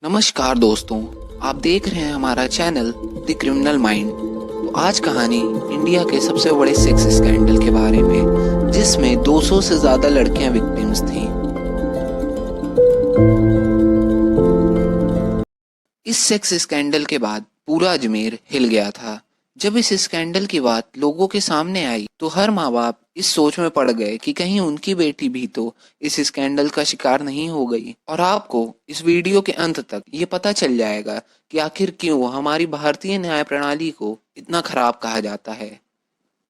नमस्कार दोस्तों, आप देख रहे हैं हमारा चैनल द क्रिमिनल माइंड। तो आज कहानी इंडिया के सबसे बड़े सेक्स स्कैंडल के बारे में, जिसमें 200 से ज्यादा लड़कियां विक्टिम्स थीं। इस सेक्स स्कैंडल के बाद पूरा अजमेर हिल गया था। जब इस स्कैंडल की बात लोगों के सामने आई तो हर माँ बाप इस सोच में पड़ गए कि कहीं उनकी बेटी भी तो इस स्कैंडल का शिकार नहीं हो गई। और आपको इस वीडियो के अंत तक ये पता चल जाएगा कि आखिर क्यों हमारी भारतीय न्याय प्रणाली को इतना खराब कहा जाता है।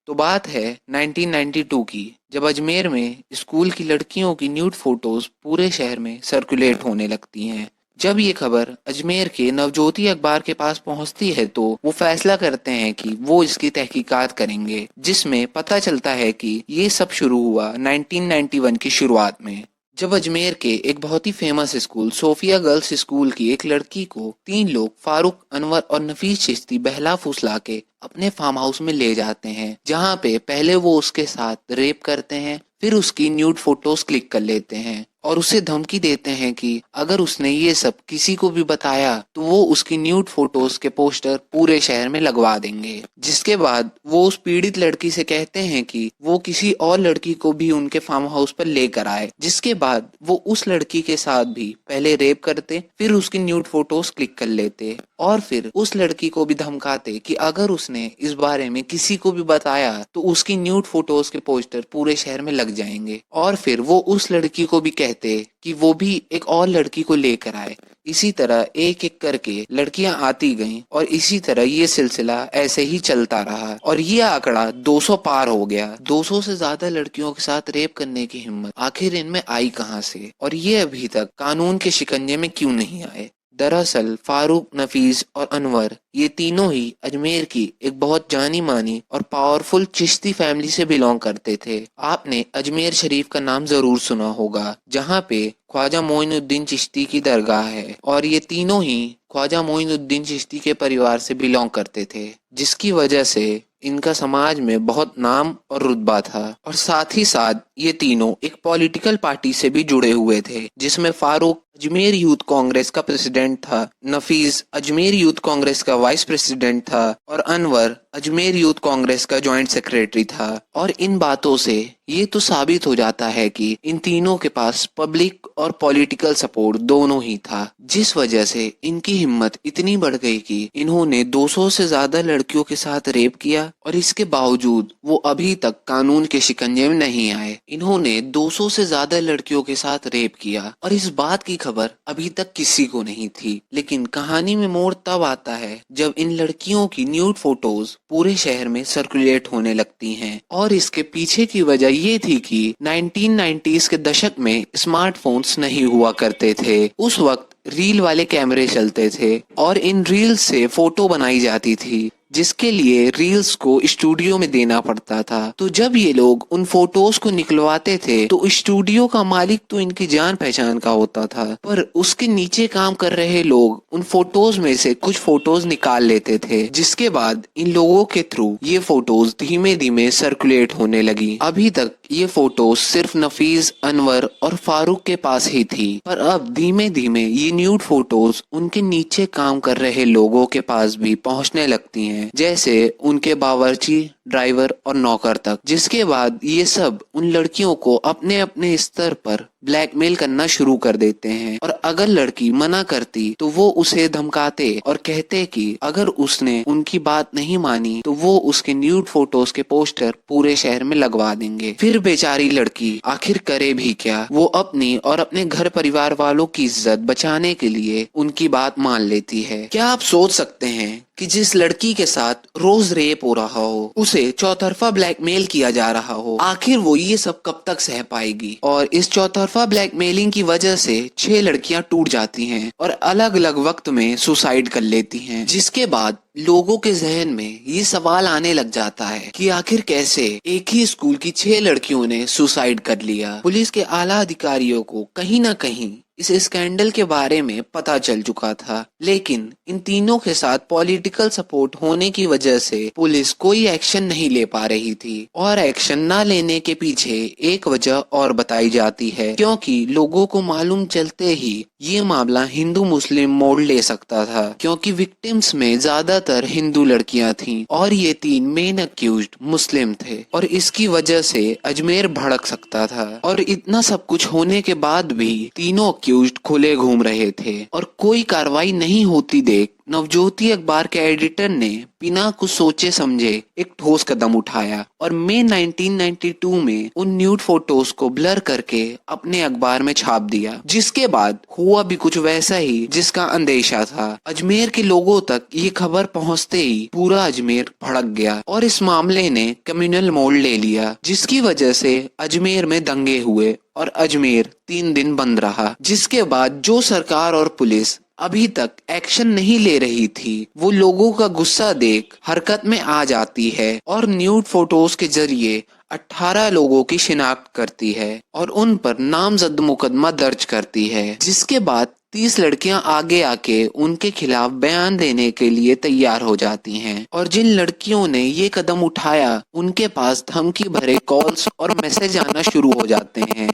तो बात है 1992 की, जब अजमेर में स्कूल की लड़कियों की न्यूड फोटोज पूरे शहर में सर्कुलेट होने लगती हैं। जब ये खबर अजमेर के नवज्योति अखबार के पास पहुंचती है तो वो फैसला करते हैं कि वो इसकी तहकीकात करेंगे, जिसमें पता चलता है कि ये सब शुरू हुआ 1991 की शुरुआत में, जब अजमेर के एक बहुत ही famous school Sophia girls school की एक लड़की को 3 लोग फारूक, अनवर और नफीस चिश्ती बहला फुसला के अपने फार्म हाउस में ले जाते हैं, जहां पे पहले वो उसके साथ रेप करते हैं, फिर उसकी न्यूड फोटोज क्लिक कर लेते हैं और उसे धमकी देते हैं कि अगर उसने ये सब किसी को भी बताया तो वो उसकी न्यूड फोटोज के पोस्टर पूरे शहर में लगवा देंगे। जिसके बाद वो उस पीड़ित लड़की से कहते हैं कि वो किसी और लड़की को भी उनके फार्म हाउस पर लेकर आए, जिसके बाद वो उस लड़की के साथ भी पहले रेप करते, फिर उसकी न्यूड फोटोज क्लिक कर लेते और फिर उस लड़की को भी धमकाते कि अगर उसने इस बारे में किसी को भी बताया तो उसकी न्यूड फोटोज के पोस्टर पूरे शहर में लग जाएंगे। और फिर वो उस लड़की को भी कहते कि वो भी एक और लड़की को लेकर आए। इसी तरह एक एक करके लड़कियां आती गईं और इसी तरह ये सिलसिला ऐसे ही चलता रहा और ये आंकड़ा 200 पार हो गया। 200 से ज्यादा लड़कियों के साथ रेप करने की हिम्मत आखिर इनमें आई कहां से, और ये अभी तक कानून के शिकंजे में क्यों नहीं आए। दरअसल फारूक, नफीस और अनवर ये तीनों ही अजमेर की एक बहुत जानी मानी और पावरफुल चिश्ती फैमिली से बिलोंग करते थे। आपने अजमेर शरीफ का नाम जरूर सुना होगा, जहाँ पे ख्वाजा मोइनुद्दीन चिश्ती की दरगाह है, और ये तीनों ही ख्वाजा मोइनुद्दीन चिश्ती के परिवार से बिलोंग करते थे, जिसकी वजह से इनका समाज में बहुत नाम और रुतबा था। और साथ ही साथ ये तीनों एक पॉलिटिकल पार्टी से भी जुड़े हुए थे, जिसमें फारूक अजमेर यूथ कांग्रेस का प्रेसिडेंट था, नफीस अजमेर यूथ कांग्रेस का वाइस प्रेसिडेंट था और अनवर अजमेर यूथ कांग्रेस का जॉइंट सेक्रेटरी था। और इन बातों से ये तो साबित हो जाता है कि इन तीनों के पास पब्लिक और पॉलिटिकल सपोर्ट दोनों ही था, जिस वजह से इनकी हिम्मत इतनी बढ़ गई कि इन्होंने 200 से ज्यादा लड़कियों के साथ रेप किया और इसके बावजूद वो अभी तक कानून के शिकंजे में नहीं आए। इन्होंने 200 से ज्यादा लड़कियों के साथ रेप किया और इस बात की खबर अभी तक किसी को नहीं थी। लेकिन कहानी में मोड़ तब आता है जब इन लड़कियों की न्यूड फोटोज पूरे शहर में सर्कुलेट होने लगती हैं, और इसके पीछे की वजह ये थी कि 1990s के दशक में स्मार्टफोन्स नहीं हुआ करते थे। उस वक्त रील वाले कैमरे चलते थे और इन रील से फोटो बनाई जाती थी, जिसके लिए रील्स को स्टूडियो में देना पड़ता था। तो जब ये लोग उन फोटोज को निकलवाते थे तो स्टूडियो का मालिक तो इनकी जान पहचान का होता था, पर उसके नीचे काम कर रहे लोग उन फोटोज में से कुछ फोटोज निकाल लेते थे, जिसके बाद इन लोगों के थ्रू ये फोटोज धीमे धीमे सर्कुलेट होने लगी। अभी तक ये फोटोज सिर्फ नफीस, अनवर और फारूक के पास ही थी, पर अब धीमे धीमे ये न्यूड फोटोज उनके नीचे काम कर रहे लोगों के पास भी पहुंचने लगती हैं, जैसे उनके बावर्ची, ड्राइवर और नौकर तक। जिसके बाद ये सब उन लड़कियों को अपने अपने स्तर पर ब्लैकमेल करना शुरू कर देते हैं, और अगर लड़की मना करती तो वो उसे धमकाते और कहते कि अगर उसने उनकी बात नहीं मानी तो वो उसके न्यूड फोटोज के पोस्टर पूरे शहर में लगवा देंगे। फिर बेचारी लड़की आखिर करे भी क्या, वो अपनी और अपने घर परिवार वालों की इज्जत बचाने के लिए उनकी बात मान लेती है। क्या आप सोच सकते हैं कि जिस लड़की के साथ रोज रेप हो रहा हो, उसे चौतरफा ब्लैकमेल किया जा रहा हो, आखिर वो ये सब कब तक सह पाएगी। और इस चौतरफा ब्लैकमेलिंग की वजह से 6 लड़कियां टूट जाती हैं और अलग अलग वक्त में सुसाइड कर लेती हैं, जिसके बाद लोगों के जहन में ये सवाल आने लग जाता है कि आखिर कैसे एक ही स्कूल की 6 लड़कियों ने सुसाइड कर लिया। पुलिस के आला अधिकारियों को कहीं ना कहीं इस स्कैंडल के बारे में पता चल चुका था, लेकिन इन तीनों के साथ पॉलिटिकल सपोर्ट होने की वजह से पुलिस कोई एक्शन नहीं ले पा रही थी। और एक्शन न लेने के पीछे एक वजह और बताई जाती है, क्योंकि लोगों को मालूम चलते ही ये मामला हिंदू मुस्लिम मोड़ ले सकता था, क्योंकि विक्टिम्स में ज्यादातर हिंदू लड़कियां थीं और ये 3 मेन अक्यूज्ड मुस्लिम थे, और इसकी वजह से अजमेर भड़क सकता था। और इतना सब कुछ होने के बाद भी तीनों अक्यूज्ड खुले घूम रहे थे और कोई कार्रवाई नहीं होती देख नवज्योति अखबार के एडिटर ने बिना कुछ सोचे समझे एक ठोस कदम उठाया और मई 1992 में उन न्यूड फोटोज को ब्लर करके अपने अखबार में छाप दिया, जिसके बाद हुआ भी कुछ वैसा ही जिसका अंदेशा था। अजमेर के लोगों तक ये खबर पहुंचते ही पूरा अजमेर भड़क गया और इस मामले ने कम्युनल मोड़ ले लिया, जिसकी वजह से अजमेर में दंगे हुए और अजमेर 3 दिन बंद रहा। जिसके बाद जो सरकार और पुलिस अभी तक एक्शन नहीं ले रही थी, वो लोगों का गुस्सा देख हरकत में आ जाती है और न्यूड फोटोज के जरिए 18 लोगों की शिनाख्त करती है और उन पर नामजद मुकदमा दर्ज करती है। जिसके बाद 30 लड़कियां आगे आके उनके खिलाफ बयान देने के लिए तैयार हो जाती हैं और जिन लड़कियों ने ये कदम उठाया उनके पास धमकी भरे कॉल्स और मैसेज आना शुरू हो जाते हैं।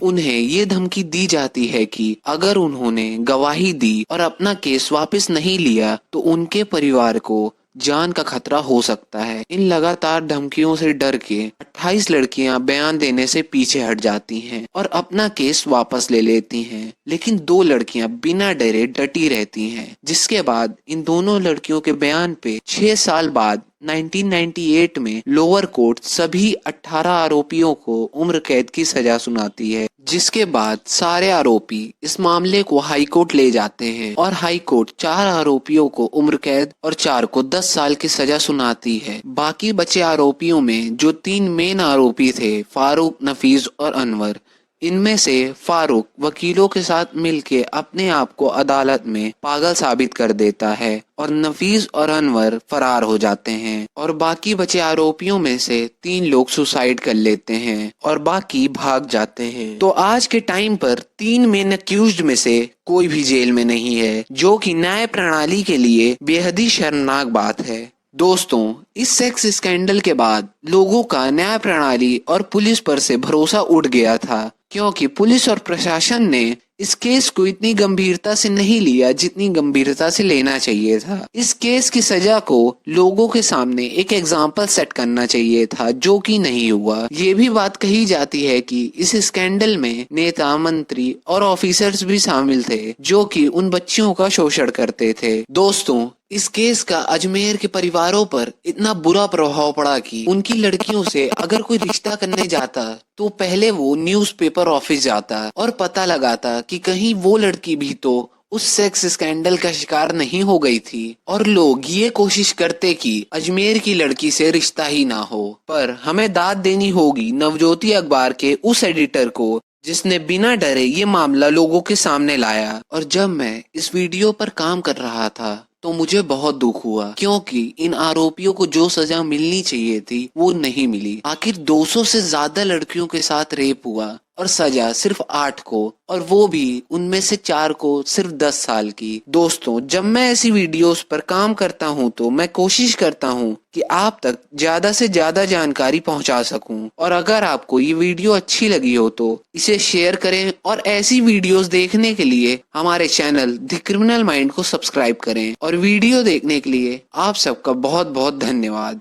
उन्हें ये धमकी दी जाती है कि अगर उन्होंने गवाही दी और अपना केस वापस नहीं लिया तो उनके परिवार को जान का खतरा हो सकता है। इन लगातार धमकियों से डर के 28 लड़कियां बयान देने से पीछे हट जाती हैं और अपना केस वापस ले लेती हैं, लेकिन 2 लड़कियां बिना डरे डटी रहती हैं। जिसके बाद इन दोनों लड़कियों के बयान पे 6 साल बाद 1998 में लोअर कोर्ट सभी 18 आरोपियों को उम्र कैद की सजा सुनाती है। जिसके बाद सारे आरोपी इस मामले को हाई कोर्ट ले जाते हैं और हाई कोर्ट 4 आरोपियों को उम्र कैद और 4 को 10 साल की सजा सुनाती है। बाकी बचे आरोपियों में जो 3 मेन आरोपी थे, फारूक, नफीज और अनवर, इनमें से फारूक वकीलों के साथ मिलके अपने आप को अदालत में पागल साबित कर देता है और नफीज और अनवर फरार हो जाते हैं और बाकी बचे आरोपियों में से 3 लोग सुसाइड कर लेते हैं और बाकी भाग जाते हैं। तो आज के टाइम पर 3 मेन अक्यूज्ड में से कोई भी जेल में नहीं है, जो कि न्याय प्रणाली के लिए बेहद ही शर्मनाक बात है। दोस्तों, इस सेक्स स्कैंडल के बाद लोगों का न्याय प्रणाली और पुलिस पर से भरोसा उठ गया था, क्योंकि पुलिस और प्रशासन ने इस केस को इतनी गंभीरता से नहीं लिया जितनी गंभीरता से लेना चाहिए था। इस केस की सजा को लोगों के सामने एक एग्जाम्पल सेट करना चाहिए था, जो कि नहीं हुआ। ये भी बात कही जाती है कि इस स्कैंडल में नेता, मंत्री और ऑफिसर्स भी शामिल थे, जो कि उन बच्चियों का शोषण करते थे। दोस्तों, इस केस का अजमेर के परिवारों पर इतना बुरा प्रभाव पड़ा कि उनकी लड़कियों से अगर कोई रिश्ता करने जाता तो पहले वो न्यूज़पेपर ऑफिस जाता और पता लगाता कि कहीं वो लड़की भी तो उस सेक्स स्कैंडल का शिकार नहीं हो गई थी, और लोग ये कोशिश करते कि अजमेर की लड़की से रिश्ता ही ना हो। पर हमें दाद देनी होगी नवज्योति अखबार के उस एडिटर को जिसने बिना डरे ये मामला लोगों के सामने लाया। और जब मैं इस वीडियो पर काम कर रहा था तो मुझे बहुत दुख हुआ, क्योंकि इन आरोपियों को जो सजा मिलनी चाहिए थी वो नहीं मिली। आखिर 200 से ज्यादा लड़कियों के साथ रेप हुआ और सजा सिर्फ 8 को, और वो भी उनमें से 4 को सिर्फ 10 साल की। दोस्तों, जब मैं ऐसी वीडियोस पर काम करता हूँ तो मैं कोशिश करता हूँ कि आप तक ज्यादा से ज्यादा जानकारी पहुँचा सकूँ, और अगर आपको ये वीडियो अच्छी लगी हो तो इसे शेयर करें और ऐसी वीडियोस देखने के लिए हमारे चैनल द क्रिमिनल माइंड को सब्सक्राइब करें। और वीडियो देखने के लिए आप सबका बहुत बहुत धन्यवाद।